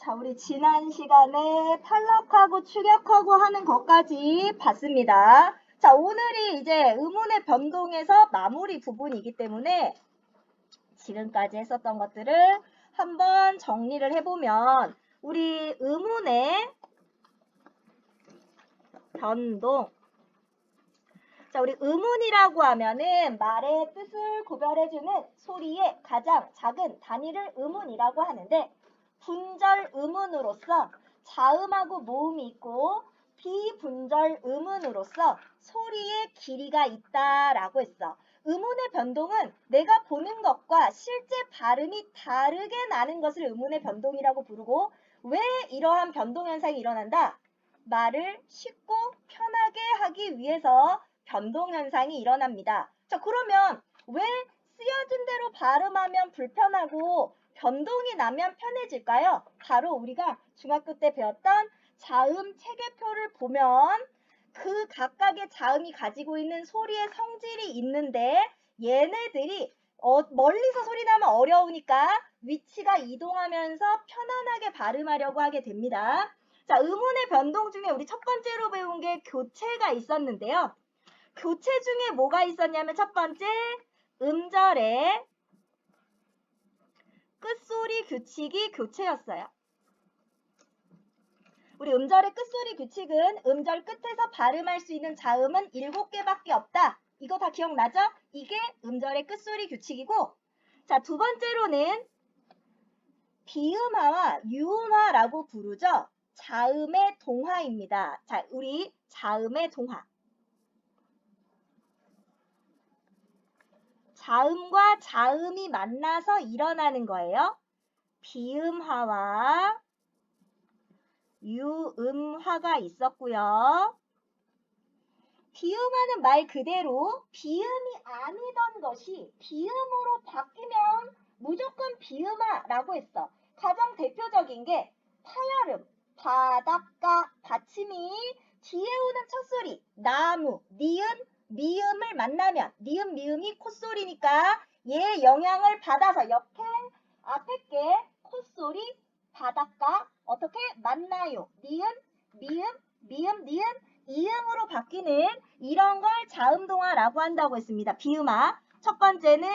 자, 우리 지난 시간에 탈락하고 추격하고 하는 것까지 봤습니다. 자, 오늘이 이제 의문의 변동에서 마무리 부분이기 때문에 지금까지 했었던 것들을 한번 정리를 해보면 우리 의문의 변동. 자, 우리 의문이라고 하면은 말의 뜻을 구별해주는 소리의 가장 작은 단위를 의문이라고 하는데 분절 의문으로서 자음하고 모음이 있고 비분절 의문으로서 소리의 길이가 있다라고 했어. 의문의 변동은 내가 보는 것과 실제 발음이 다르게 나는 것을 의문의 변동이라고 부르고 왜 이러한 변동 현상이 일어난다? 말을 쉽고 편하게 하기 위해서 변동 현상이 일어납니다. 자, 그러면 왜 쓰여진 대로 발음하면 불편하고 변동이 나면 편해질까요? 바로 우리가 중학교 때 배웠던 자음 체계표를 보면 그 각각의 자음이 가지고 있는 소리의 성질이 있는데 얘네들이 멀리서 소리 나면 어려우니까 위치가 이동하면서 편안하게 발음하려고 하게 됩니다. 자, 의문의 변동 중에 우리 첫 번째로 배운 게 교체가 있었는데요. 교체 중에 뭐가 있었냐면 첫 번째 음절의 끝소리 규칙이 교체였어요. 우리 음절의 끝소리 규칙은 음절 끝에서 발음할 수 있는 자음은 7개밖에 없다. 이거 다 기억나죠? 이게 음절의 끝소리 규칙이고, 자, 두 번째로는 비음화와 유음화라고 부르죠. 자음의 동화입니다. 자, 우리 자음의 동화. 자음과 자음이 만나서 일어나는 거예요. 비음화와 유음화가 있었고요. 비음화는 말 그대로 비음이 아니던 것이 비음으로 바뀌면 무조건 비음화라고 했어. 가장 대표적인 게 파열음, 바닷가, 받침이 뒤에 오는 첫소리, 나무, 니은, 미음을 만나면 니은, 미음이 콧소리니까 얘 영향을 받아서 옆에 앞에 게 콧소리, 바닷가 어떻게 만나요? 니은, 미음, 미음, 니은, 이음으로 바뀌는 이런 걸 자음동화라고 한다고 했습니다. 비음화. 첫 번째는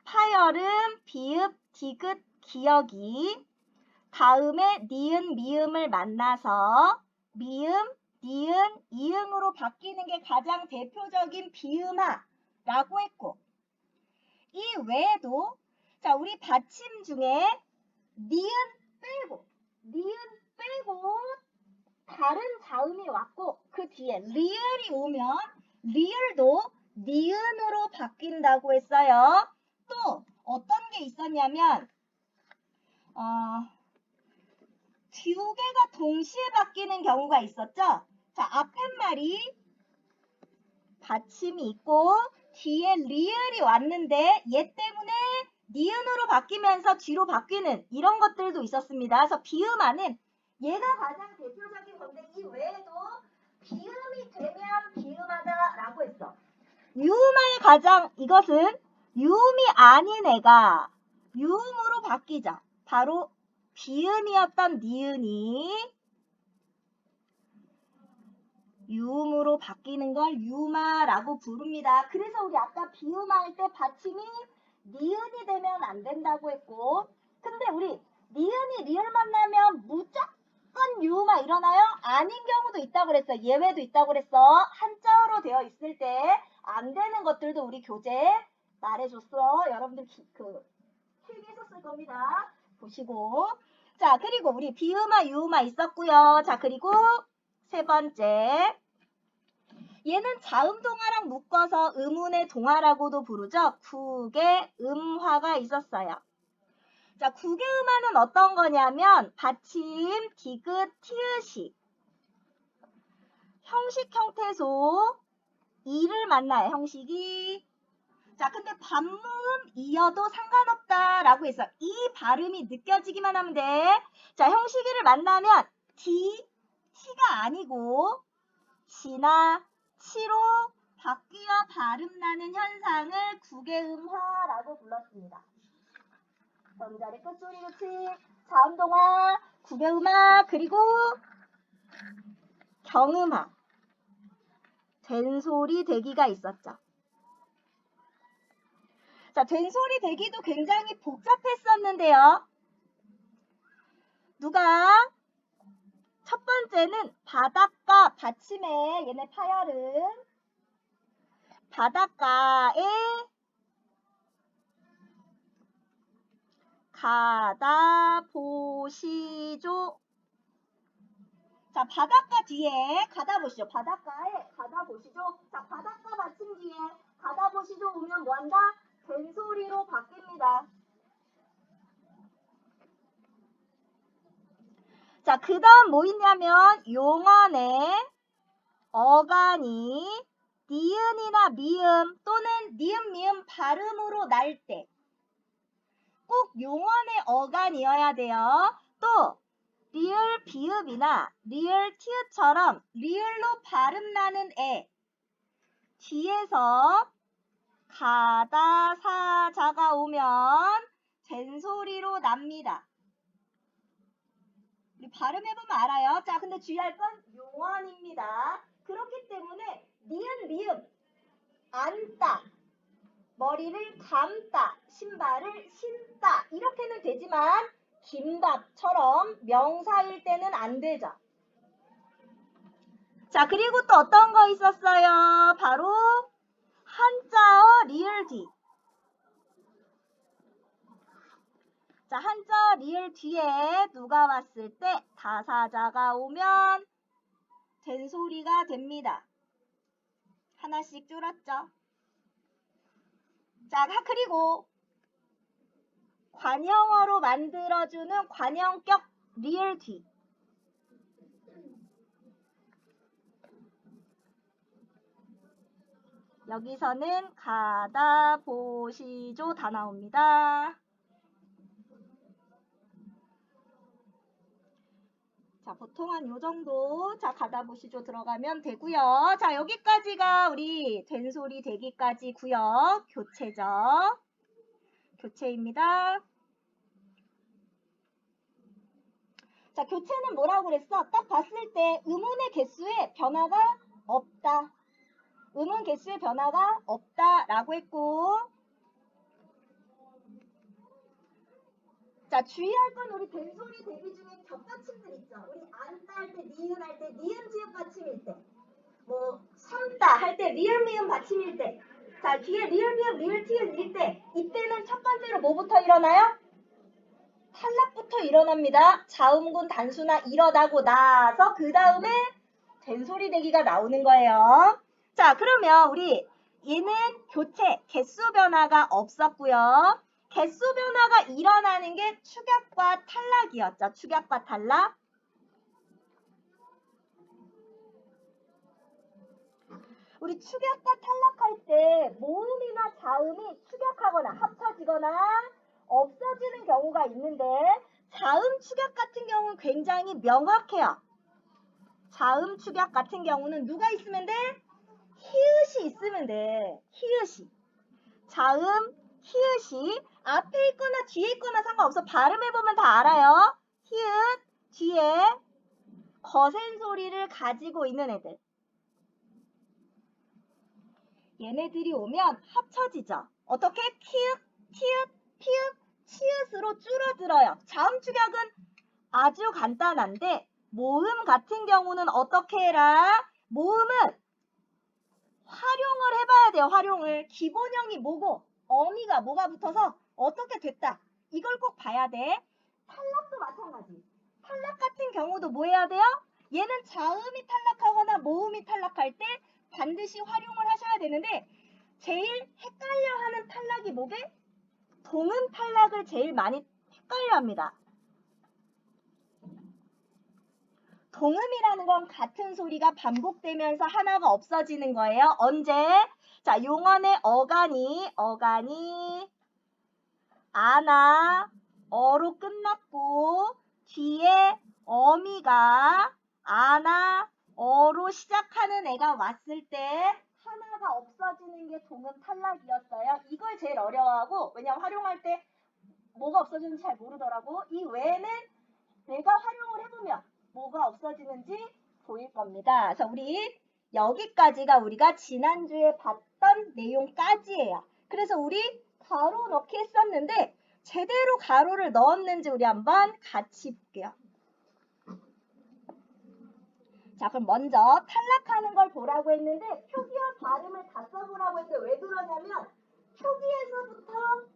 파열음, 비읍, 디귿, 기역이 다음에 니은, 미음을 만나서 미음, 니은, 이음으로 바뀌는 게 가장 대표적인 비음화라고 했고 이 외에도 자 우리 받침 중에 니은 빼고 다른 자음이 왔고 그 뒤에 리을이 오면 리을도 니은으로 바뀐다고 했어요. 또 어떤 게 있었냐면 두 개가 동시에 바뀌는 경우가 있었죠. 자, 앞에 말이 받침이 있고 뒤에 리을이 왔는데 얘 때문에 니은으로 바뀌면서 뒤로 바뀌는 이런 것들도 있었습니다. 그래서 비음화는 얘가 가장 대표적인 건데 이 외에도 비음이 되면 비음하다라고 했어. 유음화의 가장 이것은 유음이 아닌 애가 유음으로 바뀌죠. 바로 비음이었던 니은이 유음으로 바뀌는 걸 유음화라고 부릅니다. 그래서 우리 아까 비음화할 때 받침이 니은이 되면 안 된다고 했고 근데 우리 니은이 리을 만나면 무조건 유음화 일어나요? 아닌 경우도 있다고 그랬어. 예외도 있다고 그랬어. 한자어로 되어 있을 때 안 되는 것들도 우리 교재에 말해줬어. 여러분들 필기해서 쓸 겁니다. 보시고 자 그리고 우리 비음화 유음화 있었고요. 자 그리고 세 번째 얘는 자음동화랑 묶어서 의문의 동화라고도 부르죠. 국의 음화가 있었어요. 자, 국의 음화는 어떤 거냐면 받침, 디귿, 티읕이 형식 형태소 이를 만나요. 형식이 자, 근데 반문 이어도 상관없다라고 했어. 이 발음이 느껴지기만 하면 돼. 자, 형식이를 만나면 티가 아니고 지나 치로 바뀌어 발음나는 현상을 국의음화라고 불렀습니다. 음절의 끝소리 규칙, 자음동화, 구배음화 그리고 경음화 된소리 대기가 있었죠. 자, 된소리 대기도 굉장히 복잡했었는데요. 누가 첫 번째는 바닷가 받침에 얘네 파열은 바닷가에 가다 보시죠. 자, 바닷가 뒤에 가다 보시죠. 바닷가에 가다 보시죠. 자, 바닷가 받침 뒤에 가다 보시죠 오면 뭐한다? 된소리로 바뀝니다. 자, 그 다음 뭐 있냐면 용언의 어간이 니은이나 미음 또는 니은 미음 발음으로 날 때 꼭 용언의 어간이어야 돼요. 또 리을 비읍이나 리을 티읕처럼 리을로 발음 나는 애 뒤에서 가다 사자가 오면 된소리로 납니다. 우리 발음해보면 알아요. 자, 근데 주의할 건 용언입니다. 그렇기 때문에 니은 미음 앉다 머리를 감다 신발을 신다 이렇게는 되지만 김밥처럼 명사일 때는 안 되죠. 자, 그리고 또 어떤 거 있었어요? 바로 한자어 리을 뒤. 자, 한자어 리을 뒤에 누가 왔을 때 다사자가 오면 된소리가 됩니다. 하나씩 줄었죠. 자, 그리고 관형어로 만들어주는 관형격 리을 뒤. 여기서는 가다 보시죠 다 나옵니다. 자, 보통 한 요 정도 자 가다 보시죠 들어가면 되고요. 자, 여기까지가 우리 된소리 대기까지고요. 교체죠. 교체입니다. 자, 교체는 뭐라고 그랬어? 딱 봤을 때 음운의 개수에 변화가 없다. 음운 개수의 변화가 없다라고 했고, 자, 주의할 건 우리 된소리 대기 중에 겹받침들 있죠. 우리 안다 할 때, 니은 할 때, 니은 지읒 받침일 때, 뭐 섬다 할 때, 리을 미음 받침일 때, 자, 뒤에 리을 미음 리을 티읕일 때, 이때는 첫 번째로 뭐부터 일어나요? 탈락부터 일어납니다. 자음군 단수나 이러다고 나서 그 다음에 된소리 대기가 나오는 거예요. 자, 그러면 우리 얘는 교체, 개수 변화가 없었고요. 개수 변화가 일어나는 게 축약과 탈락이었죠. 축약과 탈락. 우리 축약과 탈락할 때 모음이나 자음이 축약하거나 합쳐지거나 없어지는 경우가 있는데 자음 축약 같은 경우는 굉장히 명확해요. 자음 축약 같은 경우는 누가 있으면 돼? 히읗이 있으면 돼. 히읗이. 자음, 히읗이 앞에 있거나 뒤에 있거나 상관없어. 발음해보면 다 알아요. 히읗, 뒤에 거센 소리를 가지고 있는 애들. 얘네들이 오면 합쳐지죠. 어떻게? 키읔, 티읕, 피읕, 치읓으로 줄어들어요. 자음 축약은 아주 간단한데 모음 같은 경우는 어떻게 해라? 모음은 활용을 해봐야 돼요. 활용을. 기본형이 뭐고 어미가 뭐가 붙어서 어떻게 됐다. 이걸 꼭 봐야 돼. 탈락도 마찬가지. 탈락 같은 경우도 뭐 해야 돼요? 얘는 자음이 탈락하거나 모음이 탈락할 때 반드시 활용을 하셔야 되는데 제일 헷갈려하는 탈락이 뭐게? 동음 탈락을 제일 많이 헷갈려합니다. 동음이라는 건 같은 소리가 반복되면서 하나가 없어지는 거예요. 언제? 자, 용언의 어간이 아나 어로 끝났고 뒤에 어미가 아나 어로 시작하는 애가 왔을 때 하나가 없어지는 게 동음 탈락이었어요. 이걸 제일 어려워하고 왜냐면 활용할 때 뭐가 없어지는지 잘 모르더라고. 이 외에는 내가 활용을 해보면 뭐가 없어지는지 보일 겁니다. 그래서 우리 여기까지가 우리가 지난주에 봤던 내용까지예요. 그래서 우리 가로 넣기 했었는데 제대로 가로를 넣었는지 우리 한번 같이 볼게요. 자, 그럼 먼저 탈락하는 걸 보라고 했는데 표기와 발음을 다 써보라고 했는데 왜 그러냐면 표기에서부터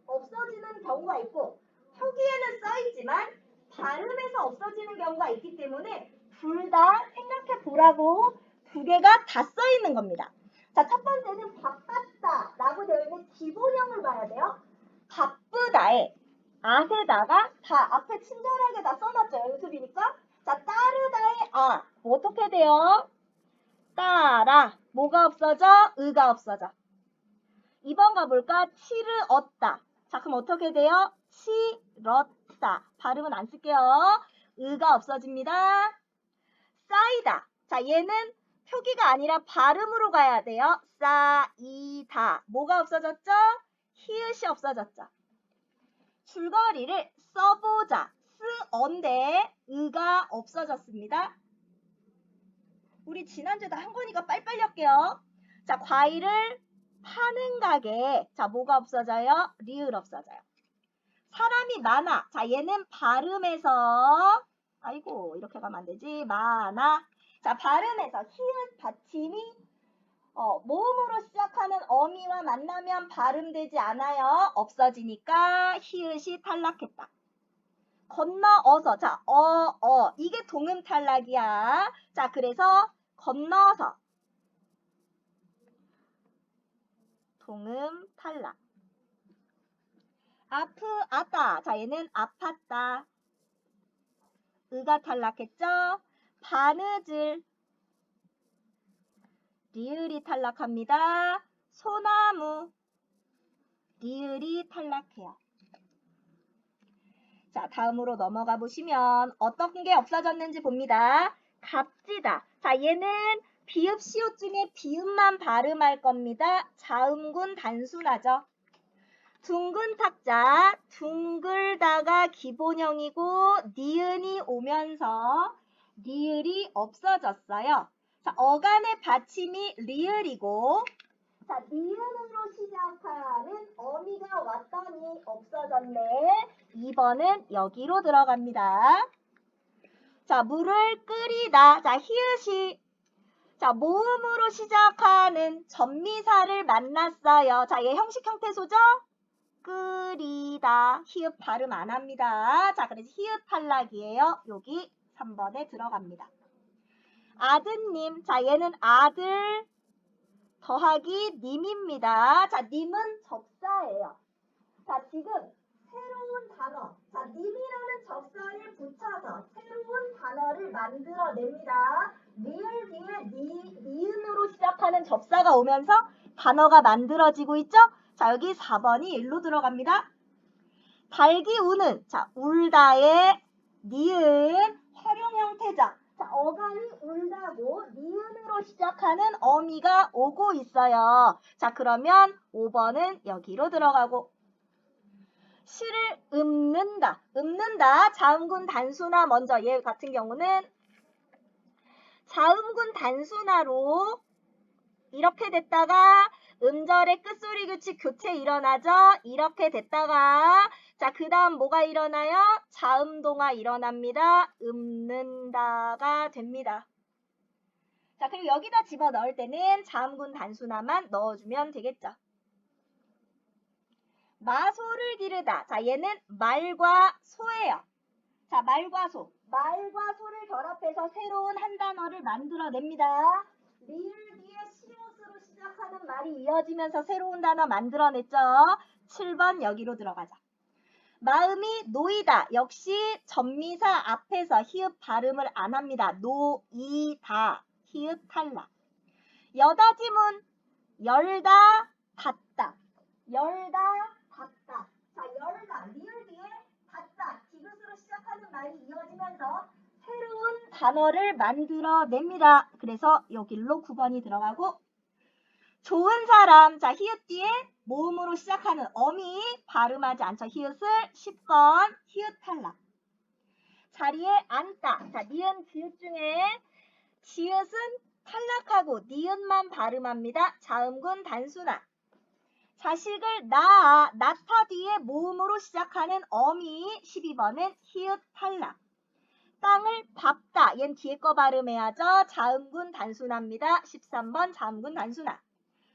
없어지는 경우가 있고 표기에는 써있지만 발음에서 없어지는 경우가 있기 때문에 둘 다 생각해 보라고 두 개가 다 써있는 겁니다. 자, 첫 번째는 바빴다 라고 되어 있는 기본형을 봐야 돼요. 바쁘다에 앞에다가 다 앞에 친절하게 다 써놨죠. 연습이니까. 자, 따르다의 뭐 어떻게 돼요? 따라. 뭐가 없어져? 의가 없어져. 2번 가볼까? 치르었다. 자, 그럼 어떻게 돼요? 치렀다. 발음은 안 쓸게요. 의가 없어집니다. 쌓이다. 자, 얘는 표기가 아니라 발음으로 가야 돼요. 쌓이다. 뭐가 없어졌죠? 히읗이 없어졌죠. 줄거리를 써보자. 쓰언데 의가 없어졌습니다. 우리 지난주에 다 한 거니까 빨리빨리 할게요. 자, 과일을 파는 가게. 자, 뭐가 없어져요? 리을 없어져요. 사람이 많아. 자, 얘는 발음에서 아이고 이렇게 가면 안 되지. 많아. 자, 발음에서 히읗 받침이 모음으로 시작하는 어미와 만나면 발음되지 않아요. 없어지니까 히읗이 탈락했다. 건너어서. 자, 이게 동음 탈락이야. 자, 그래서 건너서. 동음 탈락. 아프았다. 자, 얘는 아팠다. 의가 탈락했죠? 바느질. 리을이 탈락합니다. 소나무. 리을이 탈락해요. 자, 다음으로 넘어가 보시면 어떤 게 없어졌는지 봅니다. 값지다. 자, 얘는 비읍, 시옷 중에 비읍만 발음할 겁니다. 자음군 단순하죠. 둥근 탁자, 둥글다가 기본형이고 니은이 오면서 리을이 없어졌어요. 자, 어간의 받침이 리을이고 자, 니은으로 시작하는 어미가 왔더니 없어졌네. 2번은 여기로 들어갑니다. 자, 물을 끓이다. 자, 히읗이 자, 모음으로 시작하는 전미사를 만났어요. 자, 얘 형식 형태소죠? 끓이다. 히읗 발음 안 합니다. 자, 그래서 히읗 탈락이에요. 여기 3번에 들어갑니다. 아드님. 자, 얘는 아들 더하기 님입니다. 자, 님은 접사예요. 자, 지금 새로운 단어. 자, 님이라는 접사를 붙여서 새로운 단어를 만들어냅니다. 리을 뒤에 니은으로 시작하는 접사가 오면서 단어가 만들어지고 있죠? 자, 여기 4번이 일로 들어갑니다. 달기 우는. 자, 울다의 니은 활용 형태죠. 자, 어간이 울다고 니은으로 시작하는 어미가 오고 있어요. 자, 그러면 5번은 여기로 들어가고 시를 읊는다. 읊는다. 자음군 단순화 먼저 얘 같은 경우는 자음군 단순화로 이렇게 됐다가 음절의 끝소리 규칙 교체 일어나죠. 이렇게 됐다가 자, 그 다음 뭐가 일어나요? 자음동화 일어납니다. 읊는다가 됩니다. 자, 그리고 여기다 집어넣을 때는 자음군 단순화만 넣어주면 되겠죠. 마소를 기르다. 자, 얘는 말과 소예요. 자, 말과 소. 말과 소를 결합해서 새로운 한 단어를 만들어냅니다. 리을 뒤에 시옷으로 시작하는 말이 이어지면서 새로운 단어 만들어냈죠. 7번 여기로 들어가자. 마음이 놓이다. 역시 전미사 앞에서 히읗 발음을 안 합니다. 놓이다. 히읗 탈락. 여다지문. 열다, 닫다. 열다, 닫다. 자, 열다. 리을 뒤에 닫다. 디귿으로 시작하는 말이 이어지면서 새로운 단어를 만들어냅니다. 그래서 여기로 9번이 들어가고 좋은 사람. 자, 히읗 뒤에 모음으로 시작하는 어미 발음하지 않죠. 히읗을 10번 히읗 탈락. 자리에 앉다. 자, 니은, 지읒 중에 지읒은 탈락하고 니은만 발음합니다. 자음군 단순화. 자식을 낳다 뒤에 모음으로 시작하는 어미. 12번은 히읗 탈락. 땅을 밟다. 얜 뒤에 거 발음해야죠. 자음군 단순화입니다. 13번 자음군 단순화.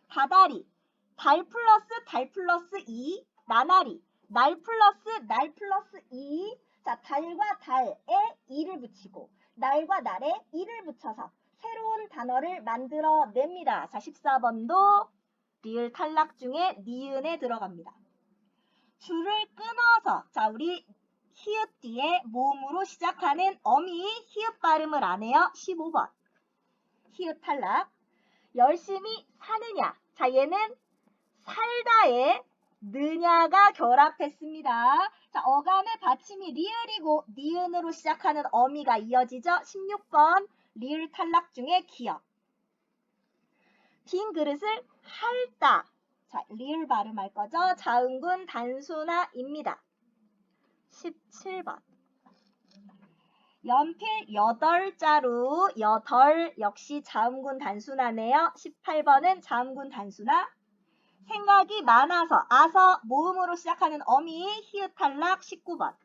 다다리. 달 플러스 이. 나나리. 날 플러스 이. 자, 달과 달에 이를 붙이고 날과 날에 이를 붙여서 새로운 단어를 만들어냅니다. 자, 14번도 리을 탈락 중에 니은에 들어갑니다. 줄을 끊어서 자, 우리 히읗 뒤에 모음으로 시작하는 어미 히읗 발음을 안 해요. 15번 히읗 탈락. 열심히 사느냐. 자, 얘는 살다에 느냐가 결합했습니다. 자, 어감의 받침이 리을이고 니은으로 시작하는 어미가 이어지죠. 16번 리을 탈락 중에 기억. 빈 그릇을 핥다. 자, 리을 발음할 거죠. 자음군 단순화입니다. 17번 연필 8자루. 여덟 역시 자음군 단순화네요. 18번은 자음군 단순화. 생각이 많아서 아서 모음으로 시작하는 어미 히읗 탈락. 19번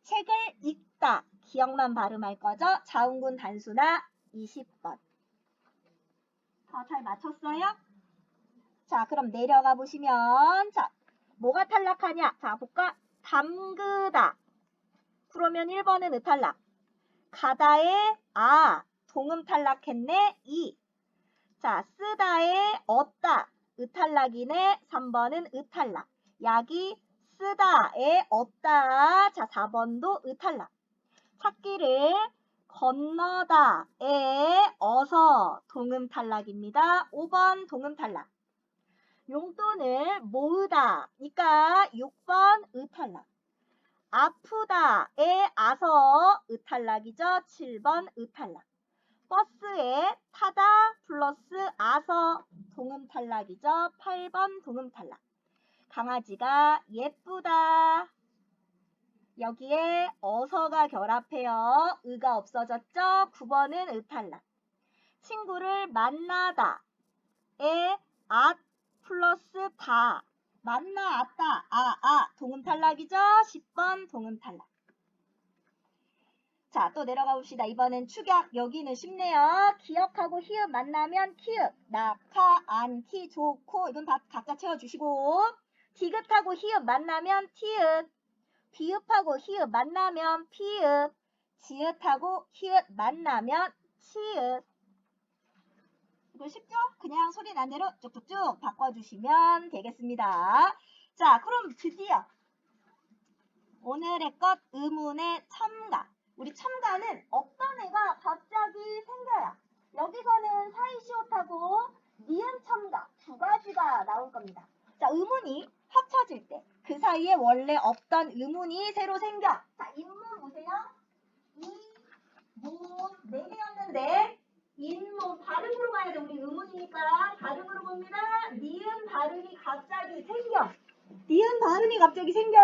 책을 읽다. 기억만 발음할 거죠. 자음군 단순화. 20번 잘 맞췄어요? 자, 그럼 내려가 보시면 자, 뭐가 탈락하냐? 자, 볼까? 담그다. 그러면 1번은 으탈락. 가다에 동음 탈락했네. 2. 자, 쓰다에 얻다. 으탈락이네. 3번은 으탈락. 약이 쓰다에 얻다. 자, 4번도 으탈락. 찾기를 건너다에 어서 동음 탈락입니다. 5번 동음 탈락. 용돈을 모으다. 그러니까 6번 으탈락. 아프다에 아서 으탈락이죠. 7번 으탈락. 버스에 타다 플러스 아서 동음 탈락이죠. 8번 동음 탈락. 강아지가 예쁘다. 여기에 어서가 결합해요. 의가 없어졌죠. 9번은 으탈락. 친구를 만나다에 플러스 다. 만나았다. 동음 탈락이죠. 10번 동음 탈락. 자, 또 내려가 봅시다. 이번엔 축약. 여기는 쉽네요. 기억하고 히읗 만나면 키읔. 낙하, 안키, 좋고. 이건 다 각자 채워주시고. 디귿하고 히읗 만나면 티읕. 비읍하고 히읗 만나면 피읕. 지읒하고 히읗 만나면 치읒. 이거 쉽죠? 그냥 소리 난 대로 쭉쭉쭉 바꿔주시면 되겠습니다. 자, 그럼 드디어 오늘의 것 의문의 첨가. 우리 첨가는 어떤 애가 갑자기 생겨요. 여기서는 사이시옷하고 니은 첨가 두 가지가 나올 겁니다. 자, 의문이 합쳐질 때 그 사이에 원래 없던 의문이 새로 생겨. 자, 인문 보세요. 이, 문, 네 개였는데 인문 발음으로 가야 돼. 우리 의문이니까 발음으로 봅니다. 니은 발음이 갑자기 생겨. 니은 발음이 갑자기 생겨.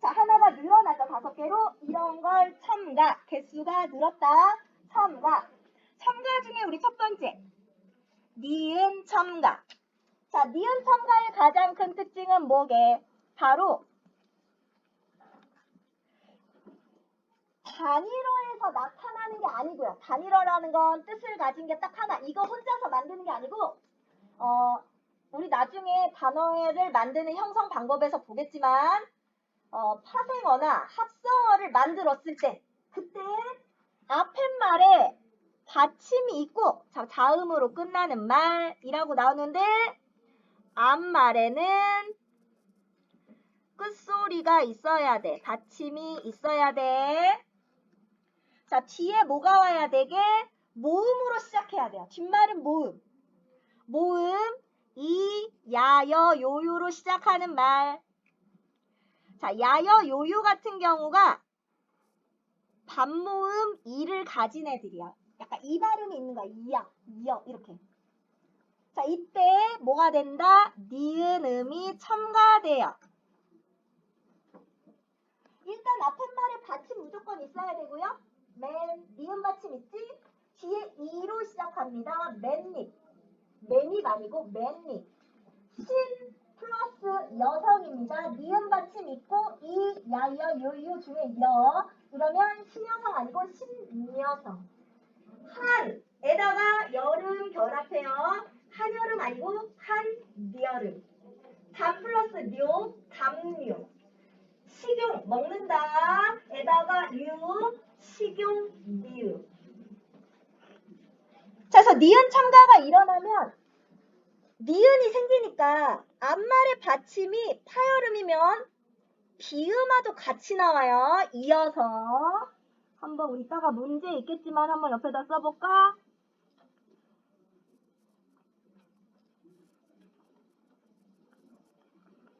자, 하나가 늘어났다. 5개로 이런 걸 첨가. 개수가 늘었다. 첨가. 첨가 중에 우리 첫 번째 니은 첨가. 자, 니은 첨가의 가장 큰 특징은 뭐게? 바로 단일어에서 나타나는 게 아니고요. 단일어라는 건 뜻을 가진 게 딱 하나. 이거 혼자서 만드는 게 아니고 우리 나중에 단어를 만드는 형성 방법에서 보겠지만 파생어나 합성어를 만들었을 때 그때 앞팻말에 받침이 있고 자음으로 끝나는 말이라고 나오는데 앞말에는 끝소리가 있어야 돼. 받침이 있어야 돼. 자, 뒤에 뭐가 와야 되게? 모음으로 시작해야 돼요. 뒷말은 모음. 모음, 이, 야여, 요요로 시작하는 말. 자, 야여, 요요 같은 경우가 반모음 이를 가진 애들이야. 약간 이 발음이 있는 거야. 이야, 이여, 이렇게. 자, 이때 뭐가 된다? 니은음이 첨가돼요. 일단 앞팻말에 받침 무조건 있어야 되고요. 맨, 니은 받침 있지? 뒤에 이로 시작합니다. 맨잎. 맨잎 아니고 맨잎. 신 플러스 여성입니다. 니은 받침 있고 이, 야여, 요유 중에 여. 이러면 신여성 아니고 신여성. 한에다가 여름 결합해요. 한여름 아니고 한여름. 잠 플러스 묘, 담묘. 식용 먹는다 에다가 유, 식용유. 자, 그래서 니은 첨가가 일어나면 니은이 생기니까 앞말의 받침이 파열음이면 비음화도 같이 나와요. 이어서 한번 우리 이따가 문제 있겠지만 한번 옆에다 써볼까?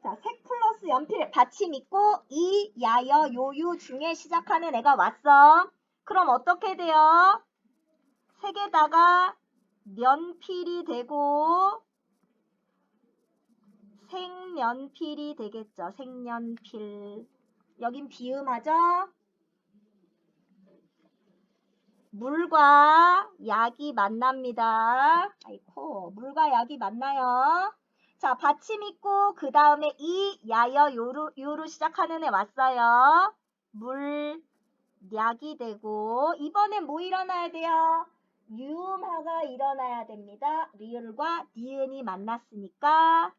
자, 색 플러스 연필 받침 있고 이, 야여, 요유 중에 시작하는 애가 왔어. 그럼 어떻게 돼요? 색에다가 연필이 되고 색연필이 되겠죠. 색연필. 여긴 비음하죠? 물과 약이 만납니다. 아이코, 물과 약이 만나요. 자, 받침 있고 그 다음에 이, 야여, 요로 시작하는 애 왔어요. 물, 약이 되고 이번엔 뭐 일어나야 돼요? 유음화가 일어나야 됩니다. 리을과 니은이 만났으니까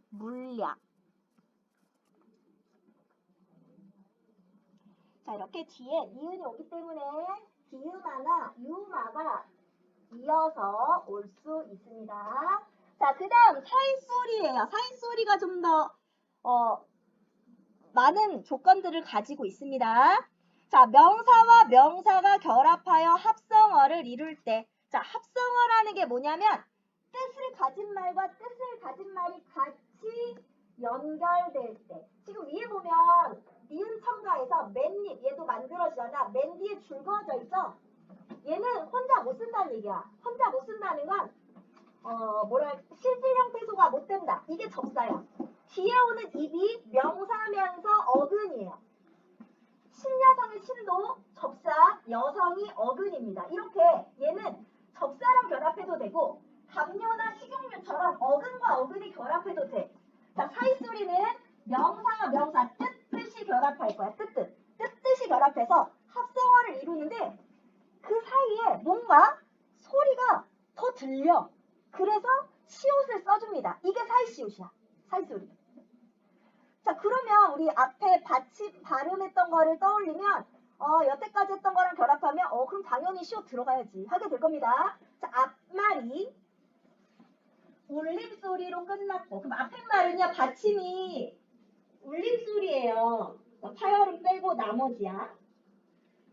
물약. 자, 이렇게 뒤에 니은이 오기 때문에 비음화나 유음화가 이어서 올 수 있습니다. 자, 그 다음 사인소리예요. 사인소리가 좀 더 많은 조건들을 가지고 있습니다. 자, 명사와 명사가 결합하여 합성어를 이룰 때, 자, 합성어라는 게 뭐냐면 뜻을 가진 말과 뜻을 가진 말이 같이 연결될 때. 지금 위에 보면 니은 첨가에서 맨잎 얘도 만들어지잖아. 맨 뒤에 줄 그어져 있죠? 얘는 혼자 못 쓴다는 얘기야. 혼자 못 쓴다는 건 실질 형태소가 못 된다. 이게 접사야. 뒤에 오는 입이 명사면서 어근이에요. 신여성의 신도 접사, 여성이 어근입니다. 이렇게 얘는 접사랑 결합해도 되고 담요나 식용유처럼 어근과 어근이 결합해도 돼. 자, 사이소리는 명사와 명사, 뜻이 결합할 거야. 뜻이 결합해서 합성어를 이루는데 그 사이에 뭔가 소리가 더 들려. 그래서 시옷을 써줍니다. 이게 사이시옷이야. 사이소리. 자, 그러면 우리 앞에 받침 발음했던 거를 떠올리면 여태까지 했던 거랑 결합하면 그럼 당연히 시옷 들어가야지 하게 될 겁니다. 자, 앞말이 울림소리로 끝났고 그럼 앞에 말은요 받침이 울림소리예요. 파열음 빼고 나머지야.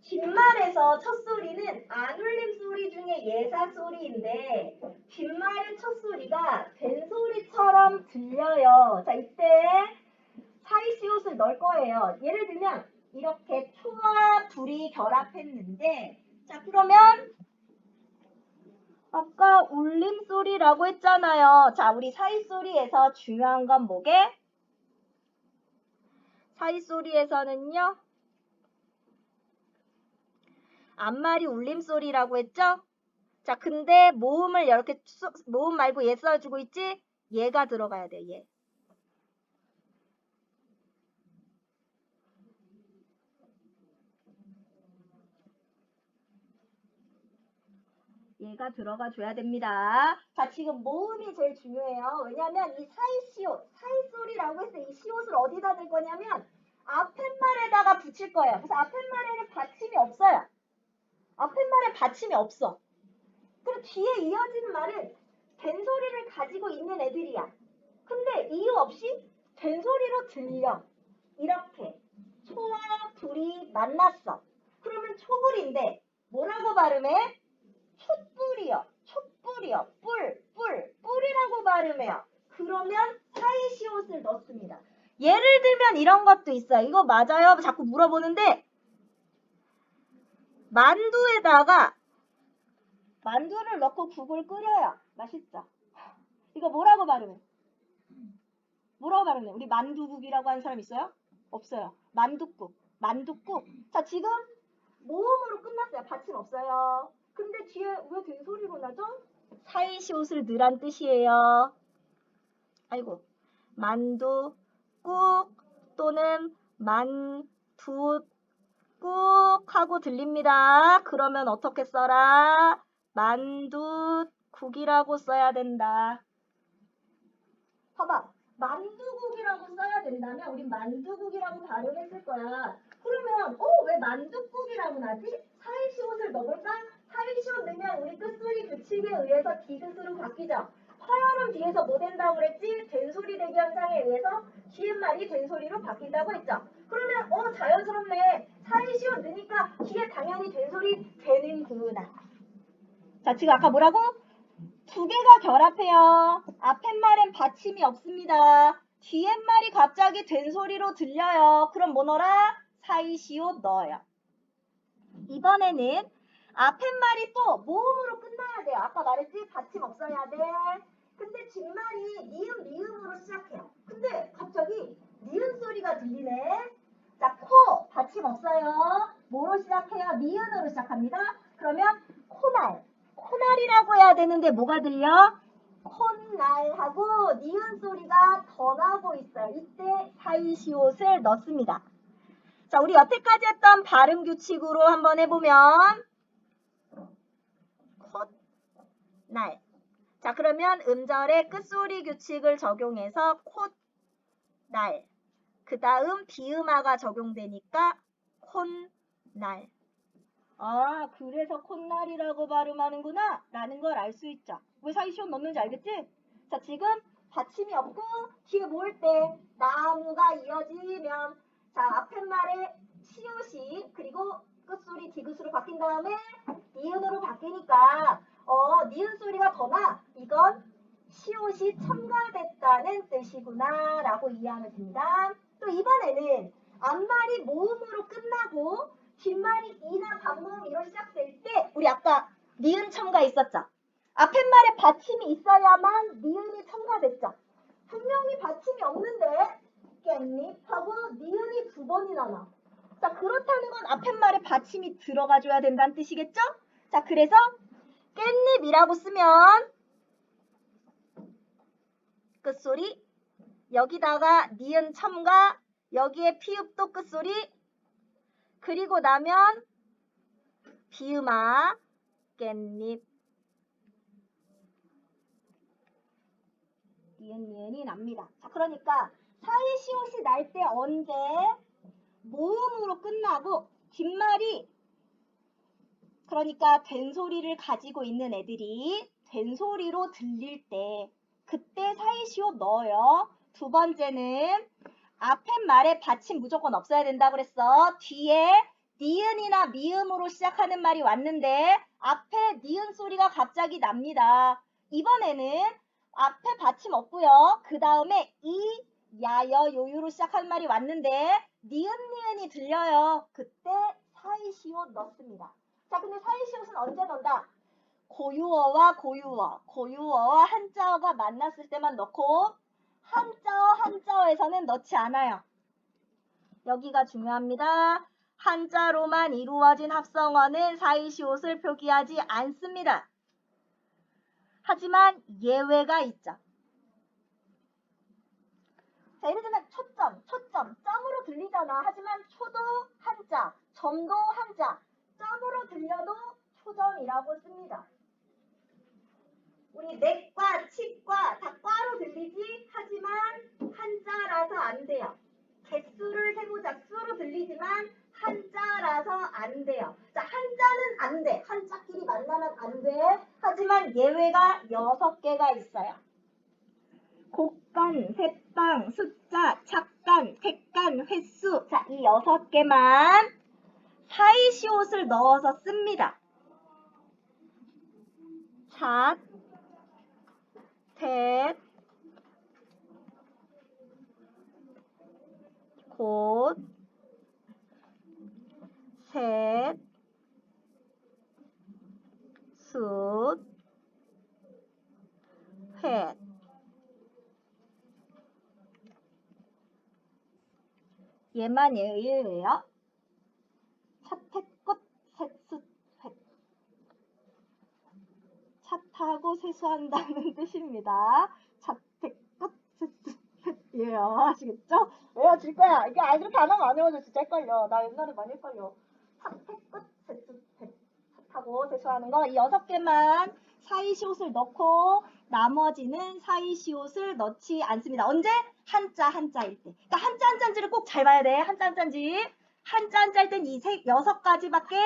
뒷말에서 첫 소리는 안울림 소리 중에 예사 소리인데 뒷말의 첫 소리가 벤소리처럼 들려요. 자, 이때 사이시옷을 넣을 거예요. 예를 들면 이렇게 초와 불이 결합했는데 자, 그러면 아까 울림 소리라고 했잖아요. 자, 우리 사이소리에서 중요한 건 뭐게? 사이소리에서는요. 앞말이 울림소리라고 했죠? 자, 근데 모음을 이렇게 모음 말고 얘 써주고 있지? 얘가 들어가야 돼, 얘. 얘가 들어가 줘야 됩니다. 자, 지금 모음이 제일 중요해요. 왜냐면 이 사이시옷, 사이소리라고 해서 이 시옷을 어디다 댈 거냐면 앞팻말에다가 붙일 거예요. 그래서 앞팻말에는 받침이 없어요. 앞팻말에 받침이 없어. 그리고 뒤에 이어지는 말은 된소리를 가지고 있는 애들이야. 근데 이유 없이 된소리로 들려. 이렇게 초와 불이 만났어. 그러면 초불인데 뭐라고 발음해? 촛불이요. 촛불이요. 뿔이라고 발음해요. 그러면 사이시옷을 넣습니다. 예를 들면 이런 것도 있어요. 이거 맞아요? 자꾸 물어보는데 만두를 넣고 국을 끓여요. 맛있죠? 이거 뭐라고 발음해? 뭐라고 발음해? 우리 만두국이라고 하는 사람 있어요? 없어요. 만두국. 만둣국. 자, 지금 모음으로 끝났어요. 받침 없어요. 근데 뒤에 왜 된소리로 나죠? 사이시옷을 넣으란 뜻이에요. 아이고. 만두, 국 또는 만두, 국 하고 들립니다. 그러면 어떻게 써라? 만두국이라고 써야 된다. 봐봐. 만두국이라고 써야 된다면 우린 만두국이라고 발음했을 거야. 그러면 왜 만두국이라고 나지? 사이시옷을 넣을까? 사이시옷 넣으면 우리 끝소리 규칙에 의해서 디귿으로 바뀌죠. 화열음 뒤에서 뭐 된다고 그랬지? 된소리 대기 현상에 의해서 뒤에말이 된소리로 바뀐다고 했죠. 그러면 자연스럽네. 사이시옷 넣으니까 뒤에 당연히 된소리 되는구나. 자, 지금 아까 뭐라고? 두 개가 결합해요. 앞에 말엔 받침이 없습니다. 뒤에 말이 갑자기 된소리로 들려요. 그럼 뭐 넣어라? 사이시옷 넣어요. 이번에는 앞에 말이 또 모음으로 끝나야 돼요. 아까 말했지? 받침 없어야 돼. 근데 뒷말이 니은, 미음으로 시작해요. 근데 갑자기 니은 소리가 들리네. 자, 코 받침 없어요. 뭐로 시작해요? 니은으로 시작합니다. 그러면 코날. 코날이라고 해야 되는데 뭐가 들려? 콧날하고 니은 소리가 더 나고 있어요. 이때 사이시옷을 넣습니다. 자, 우리 여태까지 했던 발음 규칙으로 한번 해보면 콧날. 자, 그러면 음절의 끝소리 규칙을 적용해서 콧날. 그 다음 비음화가 적용되니까 콧날. 아, 그래서 콧날이라고 발음하는구나 라는 걸 알 수 있죠. 왜 사이시옷 넣는지 알겠지? 자, 지금 받침이 없고 뒤에 모을 때 나무가 이어지면 자, 앞에 말에 시옷이 그리고 끝소리 디귿으로 바뀐 다음에 니은으로 바뀌니까 니은 소리가 더 나. 이건 시옷이 첨가됐다는 뜻이구나 라고 이해하면 됩니다. 또 이번에는 앞말이 모음으로 끝나고 뒷말이 이나 반모음으로 시작될 때 우리 아까 니은 첨가 있었죠? 앞에 말에 받침이 있어야만 니은이 첨가됐죠? 분명히 받침이 없는데 깻잎하고 니은이 두 번이나 나. 자, 그렇다는 건 앞에 말에 받침이 들어가줘야 된다는 뜻이겠죠? 자, 그래서 깻잎이라고 쓰면 끝소리 여기다가 니은 첨가 여기에 피읍도 끝소리 그리고 나면 비음아 깻잎 니은이 납니다. 자, 그러니까 사이시옷이 날 때 언제 모음으로 끝나고 뒷말이 그러니까 된소리를 가지고 있는 애들이 된소리로 들릴 때 그때 사이시옷 넣어요. 두 번째는 앞에 말에 받침 무조건 없어야 된다고 그랬어. 뒤에 니은이나 미음으로 시작하는 말이 왔는데 앞에 니은 소리가 갑자기 납니다. 이번에는 앞에 받침 없고요. 그 다음에 이, 야여, 요유로 시작하는 말이 왔는데 니은이 들려요. 그때 사이시옷 넣습니다. 자, 근데 사이시옷은 언제 넣는다? 고유어와 고유어와 한자어가 만났을 때만 넣고 한자어에서는 넣지 않아요. 여기가 중요합니다. 한자로만 이루어진 합성어는 사이시옷을 표기하지 않습니다. 하지만 예외가 있죠. 자, 예를 들면 초점, 점으로 들리잖아. 하지만 초도 한자, 점도 한자, 점으로 들려도 초점이라고 씁니다. 우리 넥과 칡과 다 과로 들리지 하지만 한자라서 안 돼요. 개수를 세보자 수로 들리지만 한자라서 안 돼요. 자, 한자는 안 돼. 한자끼리 만나면 안 돼. 하지만 예외가 6개가 있어요. 곡간, 셋방, 숫자, 착간, 색간, 횟수. 자, 이 6개만 사이시옷을 넣어서 씁니다. 잣, 셋, 곧, 셋, 숫, 횟. 얘만 예외예요. 차태꽃 세숫 횟. 차 타고 세수한다는 뜻입니다. 차태꽃 세숫 횟이에요. 아시겠죠? 외워질 거야. 이게 그렇게 안 하면 안 외워져. 진짜 헷갈려. 나 옛날에 많이 헷갈려. 차태꽃 세숫 횟. 차 타고 세수하는 거 이 6개만 사이시옷을 넣고 나머지는 사이시옷을 넣지 않습니다. 언제? 한자 한자일 때. 그러니까 한자 한자인지를 꼭 잘 봐야 돼. 한자 한자인지. 한자 한자일 땐 이 6가지밖에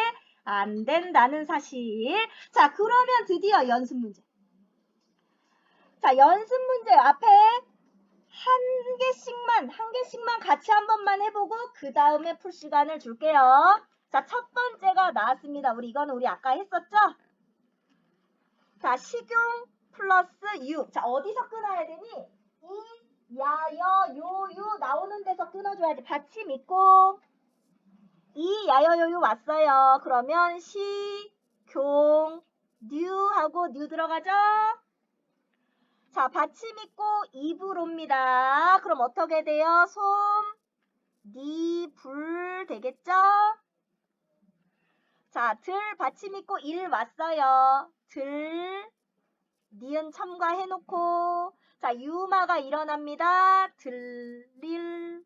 안 된다는 사실. 자, 그러면 드디어 연습 문제. 자, 연습 문제 앞에 한 개씩만 같이 한 번만 해보고 그 다음에 풀 시간을 줄게요. 자, 첫 번째가 나왔습니다. 이거는 우리 아까 했었죠? 자, 식용 플러스 유. 자, 어디서 끊어야 되니? 이, 야, 여, 요, 유 나오는 데서 끊어줘야지. 받침 있고 이, 야, 여, 요, 유 왔어요. 그러면 시, 경, 뉴 하고 뉴 들어가죠? 자, 받침 있고 입으로입니다. 그럼 어떻게 돼요? 솜, 니, 불 되겠죠? 자, 들 받침 있고 일 왔어요. 들, 니은 첨가해놓고 자, 유마가 일어납니다. 들릴.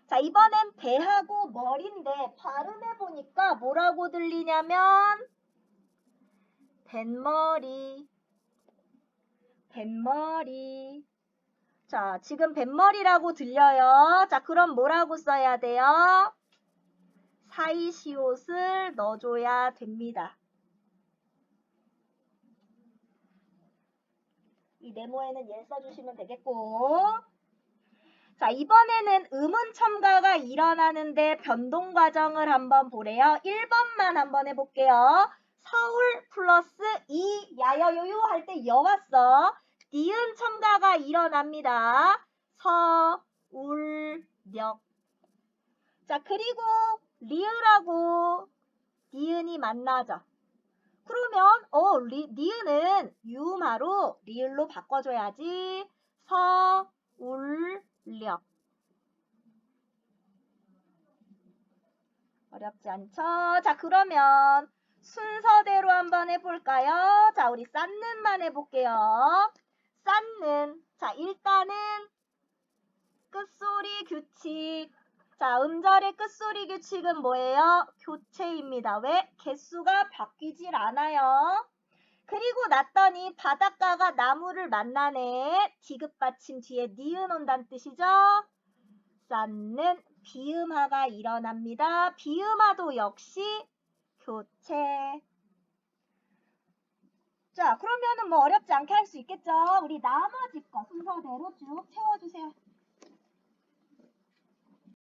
자, 이번엔 배하고 머리인데 발음해보니까 뭐라고 들리냐면 뱃머리. 뱃머리. 자, 지금 뱃머리라고 들려요. 자, 그럼 뭐라고 써야 돼요? 사이시옷을 넣어줘야 됩니다. 이 네모에는 얘 써주시면 되겠고. 자, 이번에는 의문 첨가가 일어나는데 변동 과정을 한번 보래요. 1번만 한번 해볼게요. 서울 플러스 이, 야여요요 할 때 여 왔어. 니은 첨가가 일어납니다. 서울역. 자, 그리고 리을하고 니은이 만나죠. 그러면 니은은 유마로 리을로 바꿔줘야지. 서울역. 어렵지 않죠? 자, 그러면 순서대로 한번 해볼까요? 자, 우리 쌓는만 해볼게요. 쌓는. 자, 일단은 끝소리 규칙. 자, 음절의 끝소리 규칙은 뭐예요? 교체입니다. 왜? 개수가 바뀌질 않아요. 그리고 났더니 바닷가가 나무를 만나네. 디귿받침 뒤에 니은 온다는 뜻이죠? 쌓는 비음화가 일어납니다. 비음화도 역시 교체. 자, 그러면은 뭐 어렵지 않게 할 수 있겠죠? 우리 나머지 거 순서대로 쭉 채워주세요.